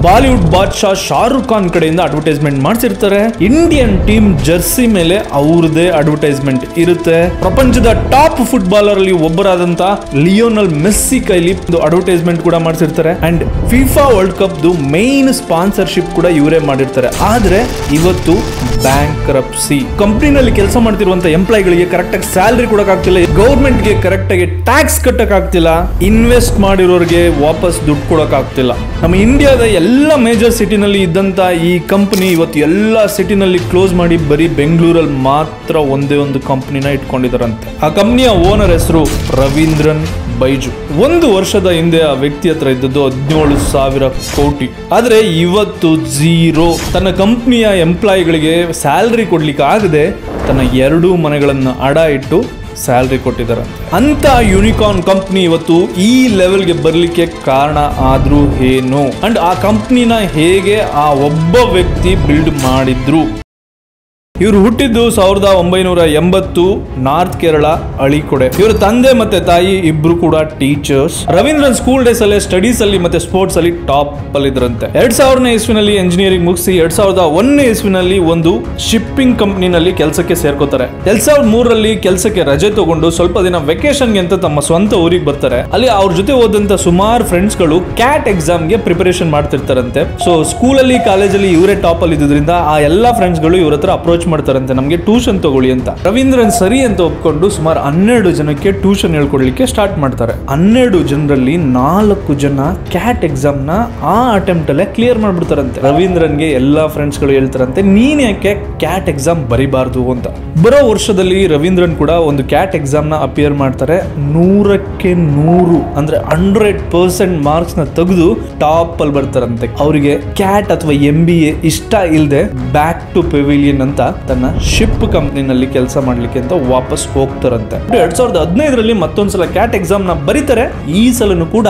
Bollywood ಬಾದ್ಶಾ Shahrukh Khan ಕಡೆಯಿಂದ advertisement ಮಾಡಿಸಿರ್ತಾರೆ. Indian team jersey ಮೇಲೆ ಅವ್ರದೇ ಅಡ್ವರ್ಟೈಸ್ಮೆಂಟ್ ಇರುತ್ತೆ. ಪ್ರಪಂಚದ ಟಾಪ್ ಫುಟ್ಬಾಲರ್ ಅಲ್ಲಿ ಒಬ್ಬರಾದಂತ ಲಿಯೋನಲ್ ಮೆಸ್ಸಿ ಕೈಲಿ ಅಡ್ವರ್ಟೈಸ್ಮೆಂಟ್ ಕೂಡ ಮಾಡಿಸಿರ್ತಾರೆ. And FIFA World Cup main sponsorship ಕೂಡ ಇವರೇ ಮಾಡಿರ್ತಾರೆ. ಆದ್ರೆ ಇವತ್ತು ಬ್ಯಾಂಕ್ರಪ್ಸಿ, ಕಂಪನಿನಲ್ಲಿ ಕೆಲಸ ಮಾಡ್ತಿರುವಂತ ಎಂಪ್ಲಾಯಿಗಳಿಗೆ ಕರೆಕ್ಟ್ ಆಗಿ ಸ್ಯಾಲರಿ ಕೊಡಕ್ ಆಗ್ತಿಲ್ಲ, ಗೌರ್ಮೆಂಟ್ ಗೆ ಕರೆಕ್ಟ್ ಆಗಿ ಟ್ಯಾಕ್ಸ್ ಕಟ್ಟಕ್ ಆಗ್ತಿಲ್ಲ, ಇನ್ವೆಸ್ಟ್ ಮಾಡಿರೋರಿಗೆ ವಾಪಸ್ ದುಡ್ಡು ಕೊಡಕ್ ಆಗ್ತಿಲ್ಲ. ನಮ್ಮ ಇಂಡಿಯಾದ ಎಲ್ಲ ಮೇಜರ್ ಸಿಟಿನಲ್ಲಿ ಇದ್ದಂತ ಈ ಕಂಪನಿ ಇವತ್ತು ಎಲ್ಲ ಸಿಟಿನಲ್ಲಿ ಕ್ಲೋಸ್ ಮಾಡಿ ಬರೀ ಬೆಂಗಳೂರಲ್ಲಿ ಮಾತ್ರ ಒಂದೇ ಒಂದು ಕಂಪನಿನ ಇಟ್ಕೊಂಡಿದಾರಂತೆ. ಆ ಕಂಪನಿಯ ಓನರ್ ಹೆಸರು ರವೀಂದ್ರನ್ ಬೈಜು. 1 ವರ್ಷದ ಹಿಂದೆ ಆ ವ್ಯಕ್ತಿ ಹತ್ರ ಇದ್ದದ್ದು 17,000 ಕೋಟಿ. ಆದ್ರೆ ಇವತ್ತು ಝೀರೋ. ತನ್ನ ಕಂಪನಿಯ ಎಂಪ್ಲಾಯಿಗಳಿಗೆ ಸ್ಯಾಲರಿ ಕೊಡ್ಲಿಕ್ಕೆ ಆಗದೆ ತನ್ನ 2 ಮನೆಗಳನ್ನು ಅಡ ಇಟ್ಟು ಸ್ಯಾಲರಿ ಕೊಟ್ಟಿದ್ದಾರೆ. ಅಂತ ಯೂನಿಕಾರ್ನ್ ಕಂಪ್ನಿ ಇವತ್ತು ಈ ಲೆವೆಲ್ಗೆ ಬರ್ಲಿಕ್ಕೆ ಕಾರಣ ಆದ್ರೂ ಏನು, ಅಂಡ್ ಆ ಕಂಪ್ನಿನ ಹೇಗೆ ಆ ಒಬ್ಬ ವ್ಯಕ್ತಿ ಬಿಲ್ಡ್ ಮಾಡಿದ್ರು. ಇವರು ಹುಟ್ಟಿದ್ದು 1980 ನಾರ್ತ್ ಕೇರಳ ಅಳಿಕೊಡೆ. ಇವರ ತಂದೆ ಮತ್ತೆ ತಾಯಿ ಇಬ್ರು ಕೂಡ ಟೀಚರ್ಸ್. ರವೀಂದ್ರನ್ ಸ್ಕೂಲ್ ಡೇಸ್ ಅಲ್ಲಿ ಸ್ಟಡೀಸ್ ಅಲ್ಲಿ ಮತ್ತೆ ಸ್ಪೋರ್ಟ್ಸ್ ಅಲ್ಲಿ ಟಾಪ್ ಅಲ್ಲಿ ಇದ್ರಂತೆ. 2000ನೇ ಇಸ್ವಿನಲ್ಲಿ ಎಂಜಿನಿಯರಿಂಗ್ ಮುಗಿಸಿ 2001ನೇ ಇಸ್ವಿನಲ್ಲಿ ಒಂದು ಶಿಪ್ಪಿಂಗ್ ಕಂಪನಿನಲ್ಲಿ ಕೆಲಸಕ್ಕೆ ಸೇರ್ಕೋತಾರೆ. 2003ರಲ್ಲಿ ಕೆಲಸಕ್ಕೆ ರಜೆ ತಗೊಂಡು ಸ್ವಲ್ಪ ದಿನ ವೆಕೇಶನ್ಗೆ ಅಂತ ತಮ್ಮ ಸ್ವಂತ ಊರಿಗೆ ಬರ್ತಾರೆ. ಅಲ್ಲಿ ಅವ್ರ ಜೊತೆ ಓದಂತ ಸುಮಾರು ಫ್ರೆಂಡ್ಸ್ ಗಳು ಕ್ಯಾಟ್ ಎಕ್ಸಾಮ್ ಗೆ ಪ್ರಿಪರೇಷನ್ ಮಾಡ್ತಿರ್ತಾರಂತೆ. ಸೊ ಸ್ಕೂಲ್ ಅಲ್ಲಿ ಕಾಲೇಜಲ್ಲಿ ಇವರೇ ಟಾಪ್ ಅಲ್ಲಿ ಇದ್ರಿಂದ ಆ ಎಲ್ಲಾ ಫ್ರೆಂಡ್ಸ್ ಗಳು ಇವ್ರ ಹತ್ರ ಅಪ್ರೋಚ್ ಮಾಡ್ತಾರಂತೆ, ನಮಗೆ ಟ್ಯೂಷನ್ ತಗೊಳ್ಳಿ ಅಂತ. ರವೀಂದ್ರನ್ ಸರಿ ಅಂತ ಒಪ್ಕೊಂಡು ಸುಮಾರು 12 ಜನಕ್ಕೆ ಟ್ಯೂಷನ್ ಹೇಳ್ಕೊಡ್ಲಿಕ್ಕೆ ಸ್ಟಾರ್ಟ್ ಮಾಡ್ತಾರೆ. 12 ಜನರಲ್ಲಿ 4 ಜನ ಕ್ಯಾಟ್ ಎಕ್ಸಾಮ್ ನ ಆ ಅಟೆಂಪ್ಟ್ ಅಲ್ಲೇ ಕ್ಲಿಯರ್ ಮಾಡ್ಬಿಡ್ತಾರಂತೆ. ರವೀಂದ್ರನ್ಗೆ ಎಲ್ಲಾ ಫ್ರೆಂಡ್ಸ್ ಗಳು ಹೇಳ್ತಾರಂತೆ, ನೀನ್ ಯಾಕೆ ಕ್ಯಾಟ್ ಎಕ್ಸಾಮ್ ಬರಿಬಾರ್ದು ಅಂತ. ಬರೋ ವರ್ಷದಲ್ಲಿ ರವೀಂದ್ರನ್ ಕೂಡ ಒಂದು ಕ್ಯಾಟ್ ಎಕ್ಸಾಮ್ ನ ಅಪಿಯರ್ ಮಾಡ್ತಾರೆ. 100ಕ್ಕೆ 100 ಅಂದ್ರೆ 100% ಮಾರ್ಕ್ಸ್ ನ ತೆಗೆದು ಟಾಪ್ ಅಲ್ಲಿ ಬರ್ತಾರಂತೆ. ಅವರಿಗೆ ಕ್ಯಾಟ್ ಅಥವಾ MBA ಇಷ್ಟ ಇಲ್ಲದೆ ಬ್ಯಾಕ್ ಟು ಪೆವಿಲಿಯನ್ ಅಂತ ತನ್ನ ಶಿಪ್ ಕಂಪನಿನಲ್ಲಿ ಕೆಲಸ ಮಾಡ್ಲಿಕ್ಕೆ ಅಂತ ವಾಪಸ್ ಹೋಗ್ತಾರಂತೆ. 2015ರಲ್ಲಿ ಮತ್ತೊಂದ್ಸಲ ಕ್ಯಾಟ್ ಎಕ್ಸಾಮ್ ನ ಬರೀತಾರೆ. ಈ ಸಲನು ಕೂಡ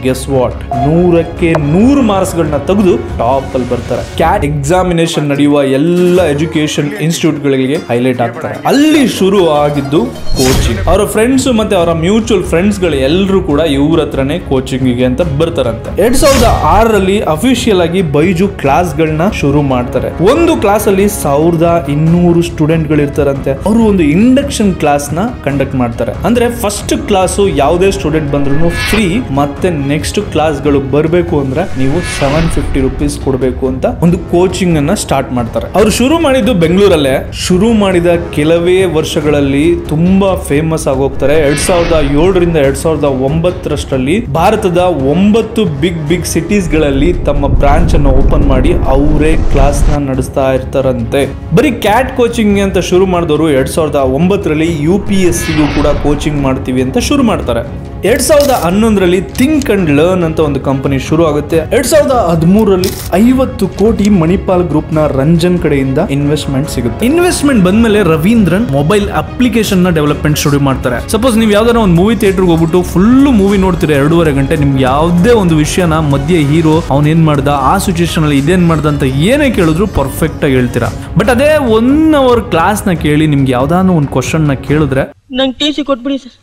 ಗೆಸ್ ವಾಟ್, 100ಕ್ಕೆ 100 ಮಾರ್ಕ್ಸ್ ಗಳನ್ನ ತೆಗೆದು ಟಾಪ್ ಅಲ್ಲಿ ಬರ್ತಾರೆ. ಕ್ಯಾಟ್ ಎಕ್ಸಾಮಿನೇಷನ್ ನಡೆಯುವ ಎಲ್ಲ ಎಜುಕೇಶನ್ ಇನ್ಸ್ಟಿಟ್ಯೂಟ್ ಗಳಿಗೆ ಹೈಲೈಟ್ ಆಗ್ತಾರೆ. ಅಲ್ಲಿ ಶುರು ಆಗಿದ್ದು ಕೋಚಿಂಗ್. ಅವರ ಫ್ರೆಂಡ್ಸ್ ಮತ್ತೆ ಅವರ ಮ್ಯೂಚುವಲ್ ಫ್ರೆಂಡ್ಸ್ ಗಳು ಎಲ್ಲರೂ ಕೂಡ ಇವ್ರ ಹತ್ರನೇ ಕೋಚಿಂಗ್ ಗೆ ಅಂತ ಬರ್ತಾರಂತೆ. 2006ರಲ್ಲಿ ಅಫಿಷಿಯಲ್ ಆಗಿ ಬೈಜು ಕ್ಲಾಸ್ ಗಳನ್ನ ಶುರು ಮಾಡ್ತಾರೆ. ಒಂದು ಕ್ಲಾಸ್ ಅಲ್ಲಿ 1200 ಸ್ಟೂಡೆಂಟ್ ಗಳು ಇರ್ತಾರಂತೆ. ಅವರು ಒಂದು ಇಂಡಕ್ಷನ್ ಕ್ಲಾಸ್ ನ ಕಂಡಕ್ಟ್ ಮಾಡ್ತಾರೆ. ಅಂದ್ರೆ ಫಸ್ಟ್ ಕ್ಲಾಸ್ ಯಾವುದೇ ಸ್ಟೂಡೆಂಟ್ ಬಂದ್ರು ಫ್ರೀ, ಮತ್ತೆ ನೆಕ್ಸ್ಟ್ ಕ್ಲಾಸ್ ಗಳು ಬರಬೇಕು ಅಂದ್ರೆ ನೀವು 750 ರೂಪೀಸ್ ಕೊಡಬೇಕು ಅಂತ ಒಂದು ಕೋಚಿಂಗ್ ಅನ್ನ ಸ್ಟಾರ್ಟ್ ಮಾಡ್ತಾರೆ. ಅವರು ಶುರು ಮಾಡಿದ್ದು ಬೆಂಗಳೂರಲ್ಲೇ. ಶುರು ಮಾಡಿದ ಕೆಲವೇ ವರ್ಷಗಳಲ್ಲಿ ತುಂಬಾ ಫೇಮಸ್ ಆಗೋಗ್ತಾರೆ. 2007ರಿಂದ 2009ರಷ್ಟರಲ್ಲಿ ಭಾರತದ 9 ಬಿಗ್ ಸಿಟೀಸ್ ಗಳಲ್ಲಿ ತಮ್ಮ ಬ್ರಾಂಚ್ ಅನ್ನು ಓಪನ್ ಮಾಡಿ ಅವರೇ ಕ್ಲಾಸ್ ನ ನಡೆಸ್ತಾ ಇರ್ತಾರಂತೆ. ಬರೀ ಕ್ಯಾಟ್ ಕೋಚಿಂಗ್ ಅಂತ ಶುರು ಮಾಡಿದವರು 2009ರಲ್ಲಿ UPSCಗೂ ಕೂಡ ಕೋಚಿಂಗ್ ಮಾಡ್ತೀವಿ ಅಂತ ಶುರು ಮಾಡ್ತಾರೆ. 2011ರಲ್ಲಿ ಥಿಂಕ್ ಅಂಡ್ ಲರ್ನ್ ಅಂತ ಒಂದು ಕಂಪನಿ ಶುರು ಆಗುತ್ತೆ. 2013ರಲ್ಲಿ 50 ಕೋಟಿ ಮಣಿಪಾಲ್ ಗ್ರೂಪ್ ನ ರಂಜನ್ ಕಡೆಯಿಂದ ಇನ್ವೆಸ್ಟ್ಮೆಂಟ್ ಸಿಗುತ್ತೆ. ಇನ್ವೆಸ್ಟ್ಮೆಂಟ್ ಬಂದ್ಮೇಲೆ ರವೀಂದ್ರನ್ ಮೊಬೈಲ್ ಅಪ್ಲಿಕೇಶನ್ ನ ಡೆವಲಪ್ಮೆಂಟ್ ಶುರು ಮಾಡ್ತಾರೆ. ಸಪೋಸ್ ನೀವು ಯಾವ್ದಾರ ಒಂದು ಮೂವಿ ಥಿಯೇಟರ್ಗೆ ಹೋಗ್ಬಿಟ್ಟು ಫುಲ್ ಮೂವಿ ನೋಡ್ತೀರಾ 2.5 ಗಂಟೆ, ನಿಮ್ಗೆ ಯಾವುದೇ ಒಂದು ವಿಷಯನ ಮಧ್ಯೆ ಹೀರೋ ಅವ್ನ್ ಏನ್ ಮಾಡ್ದ, ಆ ಸಿಚುಯೇಷನ್ ಅಲ್ಲಿ ಇದೇನ್ ಮಾಡ್ದ ಅಂತ ಏನೇ ಕೇಳಿದ್ರು ಪರ್ಫೆಕ್ಟ್ ಆಗಿ ಹೇಳ್ತೀರಾ. ಬಟ್ ಅದೇ 1 ಅವರ್ ಕ್ಲಾಸ್ ನ ಕೇಳಿ ನಿಮ್ಗೆ ಯಾವ್ದಾನ ಒಂದು ಕ್ವಶನ್ ನ ಕೇಳಿದ್ರೆ ನಂಗೆ TC ಕೊಟ್ಬಿಡಿ ಸರ್,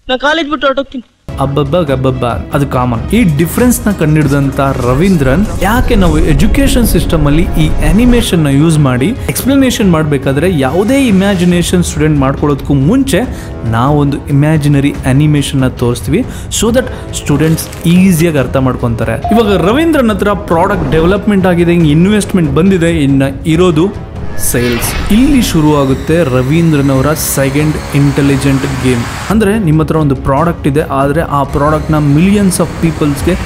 ನಾ ಕಾಲೇಜ್ ಬಿಟ್ಟು ಹೊರಟೋಗ್ತೀನಿ, ಅಬ್ಬಬ್ಬ ಅದು ಕಾಮನ್. ಈ ಡಿಫ್ರೆನ್ಸ್ ನ ಕಂಡಿಡಿದಂತ ರವೀಂದ್ರನ್, ಯಾಕೆ ನಾವು ಎಜುಕೇಶನ್ ಸಿಸ್ಟಮ್ ಅಲ್ಲಿ ಈ ಅನಿಮೇಷನ್ ನ ಯೂಸ್ ಮಾಡಿ ಎಕ್ಸ್ಪ್ಲನೇಷನ್ ಮಾಡಬೇಕಾದ್ರೆ ಯಾವುದೇ ಇಮ್ಯಾಜಿನೇಷನ್ ಸ್ಟೂಡೆಂಟ್ ಮಾಡ್ಕೊಳ್ಳೋದಕ್ಕೂ ಮುಂಚೆ ನಾವೊಂದು ಇಮ್ಯಾಜಿನರಿ ಅನಿಮೇಷನ್ ನ ತೋರಿಸ್ತೀವಿ, ಸೊ ದಟ್ ಸ್ಟೂಡೆಂಟ್ಸ್ ಈಸಿಯಾಗಿ ಅರ್ಥ ಮಾಡ್ಕೊಂತಾರೆ. ಇವಾಗ ರವೀಂದ್ರನ್ ಹತ್ರ ಪ್ರಾಡಕ್ಟ್ ಡೆವಲಪ್ಮೆಂಟ್ ಆಗಿದೆ, ಇನ್ವೆಸ್ಟ್ಮೆಂಟ್ ಬಂದಿದೆ, ಇನ್ನು ಇರೋದು ಸೇಲ್ಸ್. ಇಲ್ಲಿ ಶುರು ಆಗುತ್ತೆ ರವೀಂದ್ರನ್ ಅವರ ಸೆಕೆಂಡ್ ಇಂಟೆಲಿಜೆಂಟ್ ಗೇಮ್. ಅಂದ್ರೆ ನಿಮ್ಮ ಹತ್ರ ಒಂದು ಪ್ರಾಡಕ್ಟ್ ಇದೆ, ಆದರೆ ಆ ಪ್ರಾಡಕ್ಟ್ ನ ಮಿಲಿಯನ್ಸ್ ಆಫ್ ಪೀಪಲ್ಸ್ಗೆ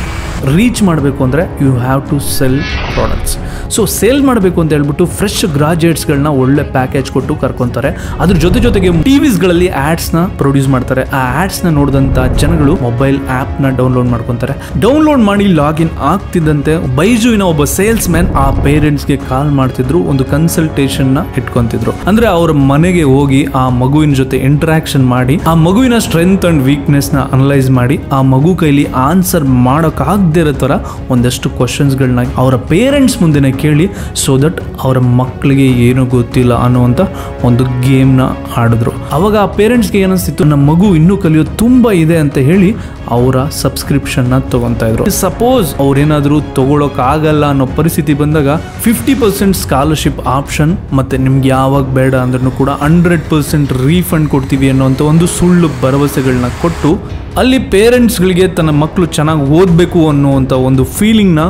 ರೀಚ್ ಮಾಡಬೇಕು ಅಂದರೆ you have to sell products. So sale ಮಾಡಬೇಕು ಅಂತ ಹೇಳ್ಬಿಟ್ಟು ಫ್ರೆಶ್ ಗ್ರಾಜುಯೇಟ್ಸ್ಗಳನ್ನ ಒಳ್ಳೆ ಪ್ಯಾಕೇಜ್ ಕೊಟ್ಟು ಕರ್ಕೊತಾರೆ. ಅದ್ರ ಜೊತೆಗೆ ಟಿವಿಸ್ಗಳಲ್ಲಿ ಆ್ಯಡ್ಸ್ನ ಪ್ರೊಡ್ಯೂಸ್ ಮಾಡ್ತಾರೆ. ಆ ಆ್ಯಡ್ಸ್ನ ನೋಡಿದಂಥ ಜನಗಳು ಮೊಬೈಲ್ ಆ್ಯಪ್ನ ಡೌನ್ಲೋಡ್ ಮಾಡ್ಕೊತಾರೆ. ಡೌನ್ಲೋಡ್ ಮಾಡಿ ಲಾಗಿನ್ ಆಗ್ತಿದ್ದಂತೆ ಬೈಜುವಿನ ಒಬ್ಬ ಸೇಲ್ಸ್ ಮ್ಯಾನ್ ಆ ಪೇರೆಂಟ್ಸ್ಗೆ ಕಾಲ್ ಮಾಡ್ತಿದ್ರು, ಒಂದು ಕನ್ಸಲ್ಟೇಷನ್ನ ಇಟ್ಕೊಂತಿದ್ರು. ಅಂದರೆ ಅವ್ರ ಮನೆಗೆ ಹೋಗಿ ಆ ಮಗುವಿನ ಜೊತೆ ಇಂಟ್ರಾಕ್ಷನ್ ಮಾಡಿ ಆ ಮಗುವಿನ ಸ್ಟ್ರೆಂತ್ ಅಂಡ್ ವೀಕ್ನೆಸ್ನ ಅನಲೈಸ್ ಮಾಡಿ ಆ ಮಗು ಕೈಲಿ ಆನ್ಸರ್ ಮಾಡೋಕ್ಕಾಗ ಆಗದೇ ಇರೋ ಥರ ಒಂದಷ್ಟು ಕ್ವಶನ್ಸ್ಗಳನ್ನ ಅವರ ಪೇರೆಂಟ್ಸ್ ಮುಂದೆನೇ ಕೇಳಿ, ಸೊ ದಟ್ ಅವರ ಮಕ್ಕಳಿಗೆ ಏನೂ ಗೊತ್ತಿಲ್ಲ ಅನ್ನುವಂಥ ಒಂದು ಗೇಮ್ನ ಆಡಿದ್ರು. ಅವಾಗ ಆ ಪೇರೆಂಟ್ಸ್ಗೆ ಏನಿಸ್ತಿತ್ತು, ನಮ್ಮ ಮಗು ಇನ್ನೂ ಕಲಿಯೋದು ತುಂಬ ಇದೆ ಅಂತ ಹೇಳಿ ಅವರ ಸಬ್ಸ್ಕ್ರಿಪ್ಷನ್ನ ತಗೊತಾ ಇದ್ರು. ಸಪೋಸ್ ಅವ್ರೇನಾದರೂ ತಗೊಳಕ್ಕಾಗಲ್ಲ ಅನ್ನೋ ಪರಿಸ್ಥಿತಿ ಬಂದಾಗ 50% ಸ್ಕಾಲರ್ಶಿಪ್ ಆಪ್ಷನ್, ಮತ್ತೆ ನಿಮ್ಗೆ ಯಾವಾಗ ಬೇಡ ಅಂದ್ರೂ ಕೂಡ 100% ರೀಫಂಡ್ ಕೊಡ್ತೀವಿ ಅನ್ನೋಂಥ ಒಂದು ಸುಳ್ಳು ಭರವಸೆಗಳನ್ನ ಕೊಟ್ಟು ಅಲ್ಲಿ ಪೇರೆಂಟ್ಸ್ಗಳಿಗೆ ತನ್ನ ಮಕ್ಕಳು ಚೆನ್ನಾಗಿ ಓದಬೇಕು ಅನ್ನುವಂಥ ಒಂದು ಫೀಲಿಂಗ್ನ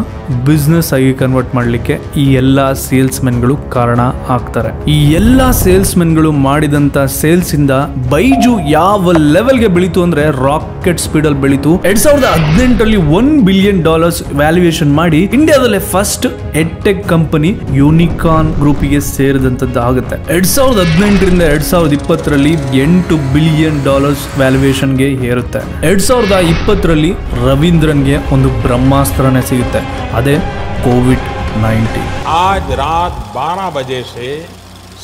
ಬಿಸ್ನೆಸ್ ಆಗಿ ಕನ್ವರ್ಟ್ ಮಾಡಲಿಕ್ಕೆ ಈ ಎಲ್ಲ ಸೇಲ್ಸ್ಮೆನ್ಗಳು ಕಾರಣ ಆಗ್ತಾರೆ. ಈ ಎಲ್ಲ ಸೇಲ್ಸ್ಮೆನ್ಗಳು ಮಾಡಿದಂಥ ಸೇಲ್ಸಿಂದ ಬೈಜು ಯಾವ ಲೆವೆಲ್ಗೆ ಬೆಳೀತು ಅಂದ್ರೆ ರಾಕೆಟ್ ಸ್ಪೀಡಲ್ಲಿ ಬೆಳೀತು. 2018 $1 ಬಿಲಿಯನ್ ವ್ಯಾಲ್ಯೂಯೇಷನ್ ಮಾಡಿ ಇಂಡಿಯಾದಲ್ಲೇ ಫಸ್ಟ್ ಎಡ್ಟೆಕ್ ಕಂಪನಿ ಯೂನಿಕಾರ್ನ್ ಗ್ರೂಪಿಗೆ ಸೇರಿದಂಥದ್ದು ಆಗುತ್ತೆ. 2018 2020 $8 ಬಿಲಿಯನ್ ವ್ಯಾಲ್ಯೂಯೇಷನ್ಗೆ ಏರುತ್ತೆ. 2020 ರವೀಂದ್ರನ್ಗೆ ಒಂದು ಬ್ರಹ್ಮಾಸ್ತ್ರನೇ ಸಿಗುತ್ತೆ, ಅದೇ कोविड-19। आज रात 12 बजे से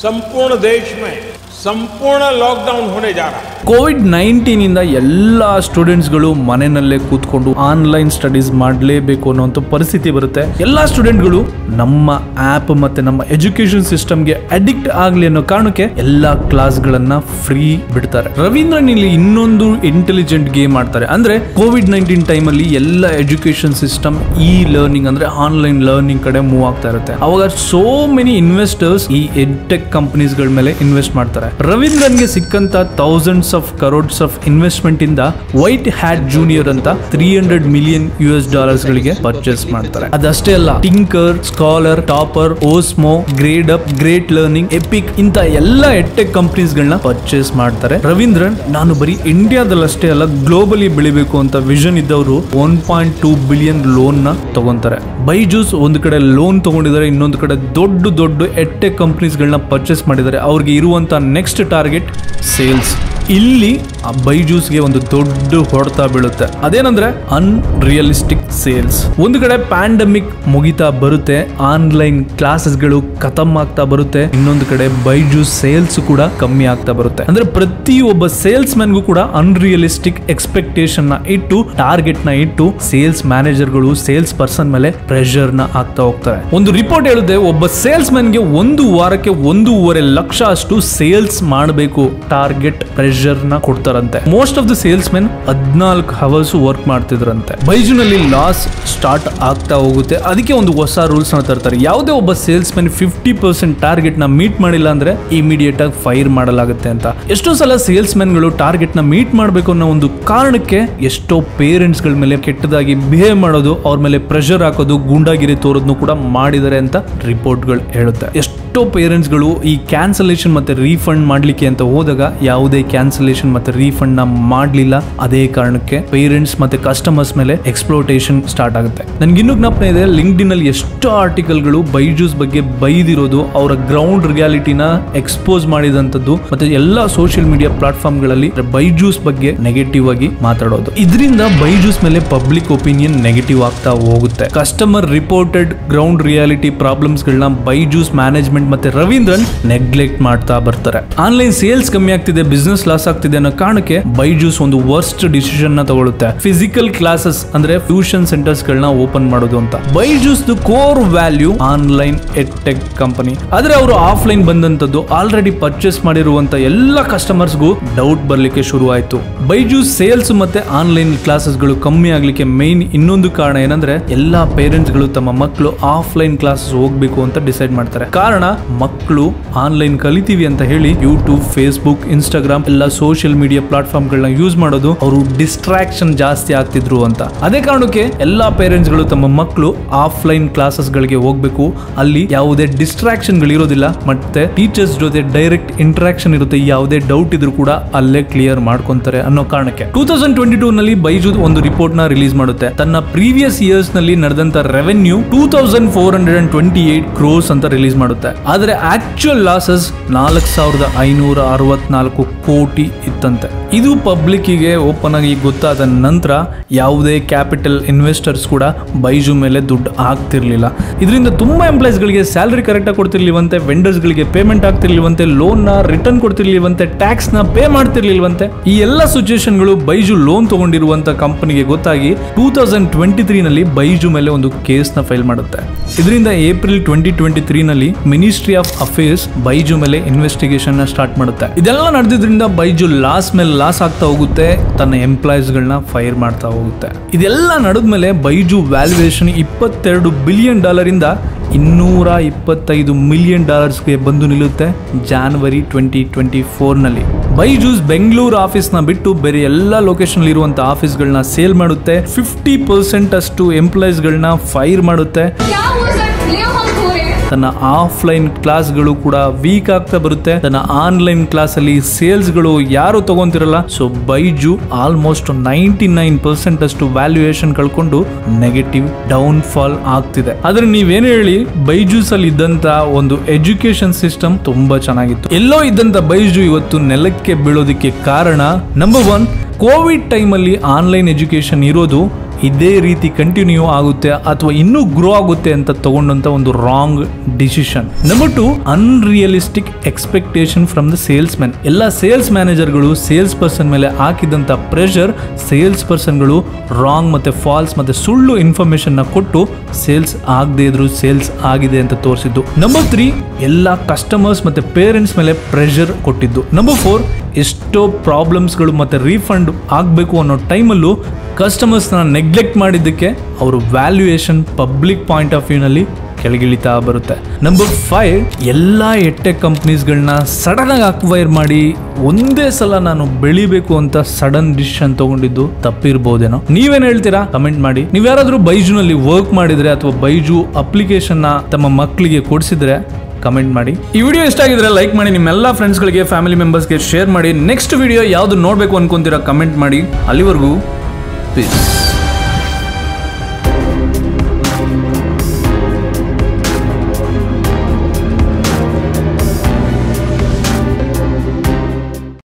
संपूर्ण देश में ಸಂಪೂರ್ಣ ಲಾಕ್ಡೌನ್ ಹೋನೆ ಜಾ ರಹಾ. ಕೋವಿಡ್-19 ಇಂದ ಎಲ್ಲ ಸ್ಟೂಡೆಂಟ್ಸ್ಗಳು ಮನೆಯಲ್ಲೇ ಕೂತ್ಕೊಂಡು ಆನ್ಲೈನ್ ಸ್ಟಡೀಸ್ ಮಾಡಲೇಬೇಕು ಅನ್ನೋಂಥ ಪರಿಸ್ಥಿತಿ ಬರುತ್ತೆ. ಎಲ್ಲ ಸ್ಟೂಡೆಂಟ್ಗಳು ನಮ್ಮ ಆ್ಯಪ್ ಮತ್ತೆ ನಮ್ಮ ಎಜುಕೇಶನ್ ಸಿಸ್ಟಮ್ಗೆ ಅಡಿಕ್ಟ್ ಆಗಲಿ ಅನ್ನೋ ಕಾರಣಕ್ಕೆ ಎಲ್ಲ ಕ್ಲಾಸ್ಗಳನ್ನ ಫ್ರೀ ಬಿಡ್ತಾರೆ. ರವೀಂದ್ರನ್ ಇಲ್ಲಿ ಇನ್ನೊಂದು ಇಂಟೆಲಿಜೆಂಟ್ ಗೇಮ್ ಆಡ್ತಾರೆ. ಅಂದ್ರೆ ಕೋವಿಡ್-19 ಟೈಮಲ್ಲಿ ಎಲ್ಲ ಎಜುಕೇಶನ್ ಸಿಸ್ಟಮ್ ಈ ಲರ್ನಿಂಗ್ ಅಂದ್ರೆ ಆನ್ಲೈನ್ ಲರ್ನಿಂಗ್ ಕಡೆ ಮೂವ್ ಆಗ್ತಾ ಇರುತ್ತೆ. ಅವಾಗ ಸೋ ಮೆನಿ ಇನ್ವೆಸ್ಟರ್ಸ್ ಈ ಎಡ್ಟೆಕ್ ಕಂಪನೀಸ್ಗಳ ಮೇಲೆ ಇನ್ವೆಸ್ಟ್ ಮಾಡ್ತಾರೆ. ರವೀಂದ್ರನ್ಗೆ ಸಿಕ್ಕಂತ thousands of crores of investment ಇಂದ ವೈಟ್ ಹ್ಯಾಟ್ ಜೂನಿಯರ್ ಅಂತ $300 ಮಿಲಿಯನ್ ಗಳಿಗೆ ಪರ್ಚೇಸ್ ಮಾಡ್ತಾರೆ. ಅದಷ್ಟೇ ಅಲ್ಲ, Tinker, Scholar, Toppr, Osmo, Grade Up, Great Learning, Epic ಇಂತ ಎಲ್ಲ ಎಡ್ಟೆಕ್ ಕಂಪನೀಸ್ ಗಳನ್ನ ಪರ್ಚೇಸ್ ಮಾಡ್ತಾರೆ. ರವೀಂದ್ರನ್ ನಾನು ಬರೀ ಇಂಡಿಯಾದಲ್ಲಷ್ಟೇ ಅಲ್ಲ ಗ್ಲೋಬಲಿ ಬೆಳಿಬೇಕು ಅಂತ ವಿಷನ್ ಇದ್ದವರು $1.2 ಬಿಲಿಯನ್ ಲೋನ್ ನ ತಗೊಂತಾರೆ. ಬೈಜೂಸ್ ಒಂದು ಕಡೆ ಲೋನ್ ತಗೊಂಡಿದ್ದಾರೆ, ಇನ್ನೊಂದು ಕಡೆ ದೊಡ್ಡ ದೊಡ್ಡ ಎಡ್ಟೆಕ್ ಕಂಪನೀಸ್ ಗಳನ್ನ ಪರ್ಚೇಸ್ ಮಾಡಿದ್ದಾರೆ. ಅವ್ರಿಗೆ ಇರುವಂತ ನೆಕ್ಸ್ಟ್ ಟಾರ್ಗೆಟ್ ಸೇಲ್ಸ್. ಇಲ್ಲಿ ಬೈಜೂಸ್ಗೆ ಒಂದು ದೊಡ್ಡ ಹೊಡೆತ ಬೀಳುತ್ತೆ. ಅದೇನಂದ್ರೆ ಅನ್ರಿಯಲಿಸ್ಟಿಕ್ ಸೇಲ್ಸ್. ಒಂದು ಕಡೆ ಪ್ಯಾಂಡಮಿಕ್ ಮುಗಿತಾ ಬರುತ್ತೆ, ಆನ್ಲೈನ್ ಕ್ಲಾಸಸ್ಗಳು ಖತಮ್ ಆಗ್ತಾ ಬರುತ್ತೆ, ಇನ್ನೊಂದು ಕಡೆ ಬೈಜೂಸ್ ಸೇಲ್ಸ್ ಕೂಡ ಕಮ್ಮಿ ಆಗ್ತಾ ಬರುತ್ತೆ. ಅಂದ್ರೆ ಪ್ರತಿಯೊಬ್ಬ ಸೇಲ್ಸ್ ಮ್ಯಾನ್ಗೂ ಕೂಡ ಅನ್ರಿಯಲಿಸ್ಟಿಕ್ ಎಕ್ಸ್ಪೆಕ್ಟೇಷನ್ ನ ಇಟ್ಟು, ಟಾರ್ಗೆಟ್ ನ ಇಟ್ಟು ಸೇಲ್ಸ್ ಮ್ಯಾನೇಜರ್ಗಳು ಸೇಲ್ಸ್ ಪರ್ಸನ್ ಮೇಲೆ ಪ್ರೆಷರ್ ನ ಆಗ್ತಾ ಹೋಗ್ತಾರೆ. ಒಂದು ರಿಪೋರ್ಟ್ ಹೇಳುತ್ತೆ, ಒಬ್ಬ ಸೇಲ್ಸ್ ಮ್ಯಾನ್ಗೆ ಒಂದು ವಾರಕ್ಕೆ 1.5 ಲಕ್ಷ ಅಷ್ಟು ಸೇಲ್ಸ್ ಮಾಡಬೇಕು ಟಾರ್ಗೆಟ್ ಪ್ರೆಷರ್ ನ ಕೊಡ್ತಾರಂತೆ. Most of the sales men 14 hours work ಮಾಡ್ತಿದ್ರಂತೆ. ಬೈಜುನಲ್ಲಿ ಲಾಸ್ ಸ್ಟಾರ್ಟ್ ಆಗ್ತಾ ಹೋಗುತ್ತೆ. ಅದಕ್ಕೆ ಒಂದು ಹೊಸ ರೂಲ್ಸ್ ನ ತರ್ತಾರೆ. ಯಾವುದೇ ಒಬ್ಬ ಸೇಲ್ಸ್ ಮೆನ್ 50% ಟಾರ್ಗೆಟ್ ನ ಮೀಟ್ ಮಾಡಿಲ್ಲ ಅಂದ್ರೆ ಇಮಿಡಿಯೇಟ್ ಆಗಿ ಫೈರ್ ಮಾಡಲಾಗುತ್ತೆ ಅಂತ. ಎಷ್ಟೋ ಸಲ ಸೇಲ್ಸ್ ಮೆನ್ ಗಳು ಟಾರ್ಗೆಟ್ ನ ಮೀಟ್ ಮಾಡಬೇಕು ಅನ್ನೋ ಒಂದು ಕಾರಣಕ್ಕೆ ಎಷ್ಟೋ ಪೇರೆಂಟ್ಸ್ ಗಳ ಮೇಲೆ ಕೆಟ್ಟದಾಗಿ ಬಿಹೇವ್ ಮಾಡೋದು, ಅವ್ರ ಮೇಲೆ ಪ್ರೆಷರ್ ಹಾಕೋದು, ಗೂಂಡಾಗಿರಿ ತೋರೋದನ್ನು ಕೂಡ ಮಾಡಿದ್ದಾರೆ ಅಂತ ರಿಪೋರ್ಟ್ ಗಳು ಹೇಳುತ್ತೆ. ಎಷ್ಟೋ ಪೇರೆಂಟ್ಸ್ ಗಳು ಈ ಕ್ಯಾನ್ಸಲೇಷನ್ ಮತ್ತೆ ರೀಫಂಡ್ ಮಾಡ್ಲಿಕ್ಕೆ ಅಂತ ಹೋದಾಗ ಯಾವುದೇ ಕ್ಯಾನ್ಸಲೇಷನ್ ಮತ್ತೆ ರೀಫಂಡ್ ನ ಮಾಡಲಿಲ್ಲ. ಅದೇ ಕಾರಣಕ್ಕೆ ಪೇರೆಂಟ್ಸ್ ಮತ್ತೆ ಕಸ್ಟಮರ್ಸ್ ಮೇಲೆ ಎಕ್ಸ್ಪ್ಲೋಟೇಷನ್ ಸ್ಟಾರ್ಟ್ ಆಗುತ್ತೆ. ನನ್ಗೆ ಇನ್ನೂ ಜ್ಞಾಪನ ಇದೆ, ಲಿಂಕ್ಡ್ಇನ್ ಅಲ್ಲಿ ಎಷ್ಟೋ ಆರ್ಟಿಕಲ್ ಗಳು ಬೈಜೂಸ್ ಬಗ್ಗೆ ಬೈದಿರೋದು, ಅವರ ಗ್ರೌಂಡ್ ರಿಯಾಲಿಟಿನ ಎಕ್ಸ್ಪೋಸ್ ಮಾಡಿದಂತದ್ದು, ಮತ್ತೆ ಎಲ್ಲಾ ಸೋಷಿಯಲ್ ಮೀಡಿಯಾ ಪ್ಲಾಟ್ಫಾರ್ಮ್ ಗಳಲ್ಲಿ ಬೈಜೂಸ್ ಬಗ್ಗೆ ನೆಗೆಟಿವ್ ಆಗಿ ಮಾತಾಡೋದು. ಇದರಿಂದ ಬೈಜೂಸ್ ಮೇಲೆ ಪಬ್ಲಿಕ್ ಒಪಿನಿಯನ್ ನೆಗೆಟಿವ್ ಆಗ್ತಾ ಹೋಗುತ್ತೆ. Customer reported ground reality problems ಗಳನ್ನ ಬೈಜೂಸ್ ಮ್ಯಾನೇಜ್ಮೆಂಟ್ ಮತ್ತೆ ರವೀಂದ್ರನ್ ನೆಗ್ಲೆಕ್ಟ್ ಮಾಡ್ತಾ ಬರ್ತಾರೆ. ಆನ್ಲೈನ್ ಸೇಲ್ಸ್ ಕಮ್ಮಿ ಆಗ್ತಿದೆ, ಬಿಸ್ನೆಸ್ ಲಾಸ್ ಆಗ್ತಿದೆ ಅನ್ನೋ ಕಾರಣಕ್ಕೆ ಬೈಜೂಸ್ ಒಂದು ವರ್ಸ್ಟ್ ಡಿಸಿಷನ್ ನ ತಗೊಳುತ್ತೆ. ಫಿಸಿಕಲ್ ಕ್ಲಾಸಸ್ ಅಂದ್ರೆ ಟ್ಯೂಷನ್ ಸೆಂಟರ್ಸ್ ಗಳನ್ನ ಓಪನ್ ಮಾಡೋದು ಅಂತ. Byju's core value online edtech company. ಆದ್ರೆ ಅವರು ಆಫ್ಲೈನ್ ಬಂದಂತದ್ದು ಆಲ್ರೆಡಿ ಪರ್ಚೇಸ್ ಮಾಡಿರುವಂತ ಎಲ್ಲ ಕಸ್ಟಮರ್ಸ್ಗೂ ಡೌಟ್ ಬರ್ಲಿಕ್ಕೆ ಶುರು ಆಯ್ತು. ಬೈಜೂಸ್ ಸೇಲ್ಸ್ ಮತ್ತೆ ಆನ್ಲೈನ್ ಕ್ಲಾಸಸ್ ಗಳು ಕಮ್ಮಿ ಆಗ್ಲಿಕ್ಕೆ ಮೈನ್ ಇನ್ನೊಂದು ಕಾರಣ ಏನಂದ್ರೆ ಎಲ್ಲಾ ಪೇರೆಂಟ್ಸ್ ಗಳು ತಮ್ಮ ಮಕ್ಕಳು ಆಫ್ಲೈನ್ ಕ್ಲಾಸಸ್ ಹೋಗ್ಬೇಕು ಅಂತ ಡಿಸೈಡ್ ಮಾಡ್ತಾರೆ. ಕಾರಣ ಮಕ್ಕಳು ಆನ್ಲೈನ್ ಕಲಿತೀವಿ ಅಂತ ಹೇಳಿ ಯೂಟ್ಯೂಬ್, ಫೇಸ್ಬುಕ್, ಇನ್ಸ್ಟಾಗ್ರಾಮ್ ಎಲ್ಲ ಸೋಷಿಯಲ್ ಮೀಡಿಯಾ ಪ್ಲಾಟ್ಫಾರ್ಮ್ ಗಳನ್ನ ಯೂಸ್ ಮಾಡೋದು, ಅವರು ಡಿಸ್ಟ್ರಾಕ್ಷನ್ ಜಾಸ್ತಿ ಆಗ್ತಿದ್ರು ಅಂತ. ಅದೇ ಕಾರಣಕ್ಕೆ ಎಲ್ಲಾ ಪೇರೆಂಟ್ಸ್ ಗಳು ತಮ್ಮ ಮಕ್ಕಳು ಆಫ್ಲೈನ್ ಕ್ಲಾಸಸ್ ಗಳಿಗೆ ಹೋಗ್ಬೇಕು, ಅಲ್ಲಿ ಯಾವುದೇ ಡಿಸ್ಟ್ರಾಕ್ಷನ್ ಗಳು ಇರೋದಿಲ್ಲ, ಮತ್ತೆ ಟೀಚರ್ಸ್ ಜೊತೆ ಡೈರೆಕ್ಟ್ ಇಂಟರಾಕ್ಷನ್ ಇರುತ್ತೆ. ಯಾವುದೇ ಡೌಟ್ ಇದ್ರು ಕೂಡ ಅಲ್ಲೇ ಕ್ಲಿಯರ್ ಮಾಡ್ಕೊಂತಾರೆ ಅನ್ನೋ ಕಾರಣಕ್ಕೆ 2022 ನಲ್ಲಿ ಬೈಜೂಸ್ ಒಂದು ರಿಪೋರ್ಟ್ ನ ರಿಲೀಸ್ ಮಾಡುತ್ತೆ. ತನ್ನ ಪ್ರೀವಿಯಸ್ ಇಯರ್ಸ್ ನಲ್ಲಿ ನಡೆದಂತ ರೆವೆನ್ಯೂ 2428 crores ಅಂತ ರಿಲೀಸ್ ಮಾಡುತ್ತೆ. ಆದ್ರೆ ಆಕ್ಚುಯಲ್ ಲಾಸಸ್ 4000 564 ಕೋಟಿ ಇತ್ತಂತೆ. ಇದು ಪಬ್ಲಿಕ್ಕಿಗೆ ಓಪನ್ ಆಗಿ ಗೊತ್ತಾದ ನಂತರ ಯಾವುದೇ ಕ್ಯಾಪಿಟಲ್ ಇನ್ವೆಸ್ಟರ್ಸ್ ಕೂಡ ಬೈಜು ಮೇಲೆ ದುಡ್ಡು ಹಾಕ್ತಿರ್ಲಿಲ್ಲ. ಇದರಿಂದ ತುಂಬಾ ಎಂಪ್ಲಾಯ್ಸ್ಗಳಿಗೆ ಸ್ಯಾಲರಿ ಕರೆಕ್ಟಾಗಿ ಕೊಡ್ತಿರ್ಲಿವಂತೆ, ವೆಂಡರ್ಸ್ಗಳಿಗೆ ಪೇಮೆಂಟ್ ಆಗ್ತಿರ್ಲಿವಂತೆ, ಲೋನ್ನ ರಿಟರ್ನ್ ಕೊಡ್ತಿರ್ಲಿವಂತೆ, ಟ್ಯಾಕ್ಸ್ನ ಪೇ ಮಾಡ್ತಿರ್ಲಿಲ್ವಂತೆ. ಈ ಎಲ್ಲ ಸಿಚುಯೇಷನ್ಗಳು ಬೈಜು ಲೋನ್ ತಗೊಂಡಿರುವಂತ ಕಂಪನಿಗೆ ಗೊತ್ತಾಗಿ 2023 ನಲ್ಲಿ ಬೈಜು ಮೇಲೆ ಒಂದು ಕೇಸ್ನ ಫೈಲ್ ಮಾಡುತ್ತೆ. ಇದರಿಂದ ಏಪ್ರಿಲ್ 2023 ನಲ್ಲಿ ಮಿನಿಸ್ಟ್ರಿ ಆಫ್ ಅಫೇರ್ಸ್ ಬೈಜು ಮೇಲೆ ಇನ್ವೆಸ್ಟಿಗೇಷನ್ ಸ್ಟಾರ್ಟ್ ಮಾಡುತ್ತೆ. ಇದೆಲ್ಲ ನಡೆದಿದ್ರಿಂದ ಬೈಜು ಲಾಸ್ ಮೇಲೆ ಲಾಸ್ ಆಗ್ತಾ ಹೋಗುತ್ತೆ, ತನ್ನ ಎಂಪ್ಲಾಯೀಸ್ ಗಳನ್ನ ಫೈರ್ ಮಾಡ್ತಾ ಹೋಗುತ್ತೆ. ಇದೆಲ್ಲ ನಡೆದ್ಮೇಲೆ ಬೈಜು ವ್ಯಾಲ್ಯೂಯೇಷನ್ $22 ಬಿಲಿಯನ್ ಇಂದ $225 ಮಿಲಿಯನ್ ಗೆ ಬಂದು ನಿಲ್ಲುತ್ತೆ ಜಾನ್ವರಿ 2024 ನಲ್ಲಿ. ಬೈಜೂಸ್ ಬೆಂಗಳೂರು ಆಫೀಸ್ ನ ಬಿಟ್ಟು ಬೇರೆ ಎಲ್ಲ ಲೊಕೇಶನ್ ಇರುವಂತಹ ಆಫೀಸ್ ಗಳನ್ನ ಸೇಲ್ ಮಾಡುತ್ತೆ. 50% ಅಷ್ಟು ಎಂಪ್ಲಾಯೀಸ್ ಗಳನ್ನ ಫೈರ್ ಮಾಡುತ್ತೆ. ತನ್ನ ಆಫ್ಲೈನ್ ಕ್ಲಾಸ್ಗಳು ಕೂಡ ವೀಕ್ ಆಗ್ತಾ ಬರುತ್ತೆ. ತನ್ನ ಆನ್ಲೈನ್ ಕ್ಲಾಸ್ ಅಲ್ಲಿ ಸೇಲ್ಸ್ ಗಳು ಯಾರು ತಗೊಂತಿರಲ್ಲ. ಸೊ ಬೈಜು ಆಲ್ಮೋಸ್ಟ್ 99% ಅಷ್ಟು ವ್ಯಾಲ್ಯೂಯೇಷನ್ ಕಳ್ಕೊಂಡು ನೆಗೆಟಿವ್ ಡೌನ್ ಫಾಲ್ ಆಗ್ತಿದೆ. ಆದ್ರೆ ನೀವೇನು ಹೇಳಿ, ಬೈಜೂಸ್ ಅಲ್ಲಿ ಇದ್ದಂತ ಒಂದು ಎಜುಕೇಶನ್ ಸಿಸ್ಟಮ್ ತುಂಬಾ ಚೆನ್ನಾಗಿತ್ತು. ಎಲ್ಲೋ ಇದ್ದಂತ ಬೈಜು ಇವತ್ತು ನೆಲಕ್ಕೆ ಬೀಳೋದಕ್ಕೆ ಕಾರಣ ನಂಬರ್ 1, ಕೋವಿಡ್ ಟೈಮ್ ಅಲ್ಲಿ ಆನ್ಲೈನ್ ಎಜುಕೇಶನ್ ಇರೋದು ಇದೇ ರೀತಿ ಕಂಟಿನ್ಯೂ ಆಗುತ್ತೆ ಅಥವಾ ಇನ್ನೂ ಗ್ರೋ ಆಗುತ್ತೆ ಅಂತ ತಗೊಂಡಂತ ಒಂದು wrong decision. Number 2, unrealistic expectation from the sales man. ಎಲ್ಲ ಸೇಲ್ಸ್ ಮ್ಯಾನೇಜರ್ಗಳು ಸೇಲ್ಸ್ ಪರ್ಸನ್ ಮೇಲೆ ಹಾಕಿದಂತ ಪ್ರೆಷರ್ ಸೇಲ್ಸ್ ಪರ್ಸನ್ಗಳು ರಾಂಗ್ ಮತ್ತೆ ಫಾಲ್ಸ್ ಮತ್ತೆ ಸುಳ್ಳು ಇನ್ಫಾರ್ಮೇಶನ್ ನ ಕೊಟ್ಟು ಸೇಲ್ಸ್ ಆಗದೆ ಇದ್ರು ಸೇಲ್ಸ್ ಆಗಿದೆ ಅಂತ ತೋರಿಸಿದ್ದು. ನಂಬರ್ 3, ಎಲ್ಲ ಕಸ್ಟಮರ್ಸ್ ಮತ್ತೆ ಪೇರೆಂಟ್ಸ್ ಮೇಲೆ ಪ್ರೆಷರ್ ಕೊಟ್ಟಿದ್ದು. ನಂಬರ್ 4, ಎಷ್ಟೋ ಪ್ರಾಬ್ಲಮ್ಸ್ಗಳು ಮತ್ತೆ ರೀಫಂಡ್ ಆಗಬೇಕು ಅನ್ನೋ ಟೈಮಲ್ಲೂ ಕಸ್ಟಮರ್ಸ್ನ ನೆಗ್ಲೆಕ್ಟ್ ಮಾಡಿದ್ದಕ್ಕೆ ಅವ್ರ valuation public point of view ನಲ್ಲಿ ಕೆಳಗಿಳಿತಾ ಬರುತ್ತೆ. ನಂಬರ್ 5, ಎಲ್ಲ ಎಟ್ಟೆಕ್ ಕಂಪ್ನೀಸ್ಗಳನ್ನ ಸಡನ್ ಆಗಿ ಅಕ್ವೈರ್ ಮಾಡಿ ಒಂದೇ ಸಲ ನಾನು ಬೆಳಿಬೇಕು ಅಂತ ಸಡನ್ ಡಿಸಿಷನ್ ತಗೊಂಡಿದ್ದು ತಪ್ಪಿರ್ಬೋದೇನೋ. ನೀವೇನ್ ಹೇಳ್ತೀರಾ ಕಮೆಂಟ್ ಮಾಡಿ. ನೀವ್ ಯಾರಾದ್ರೂ ಬೈಜುನಲ್ಲಿ ವರ್ಕ್ ಮಾಡಿದ್ರೆ ಅಥವಾ ಬೈಜು ಅಪ್ಲಿಕೇಶನ್ ನ ತಮ್ಮ ಮಕ್ಕಳಿಗೆ ಕೊಡಿಸಿದ್ರೆ ಕಮೆಂಟ್ ಮಾಡಿ. ಈ ವಿಡಿಯೋ ಇಷ್ಟ ಆಗಿದ್ರೆ ಲೈಕ್ ಮಾಡಿ, ನಿಮ್ಮೆಲ್ಲ ಫ್ರೆಂಡ್ಸ್ ಗಳಿಗೆ ಫ್ಯಾಮಿಲಿ ಮೆಂಬರ್ಸ್ಗೆ ಶೇರ್ ಮಾಡಿ. ನೆಕ್ಸ್ಟ್ ವಿಡಿಯೋ ಯಾವ್ದು ನೋಡ್ಬೇಕು ಅನ್ಕೊಂತೀರಾ ಕಮೆಂಟ್ ಮಾಡಿ. ಅಲ್ಲಿವರೆಗೂ ಪೀಸ್.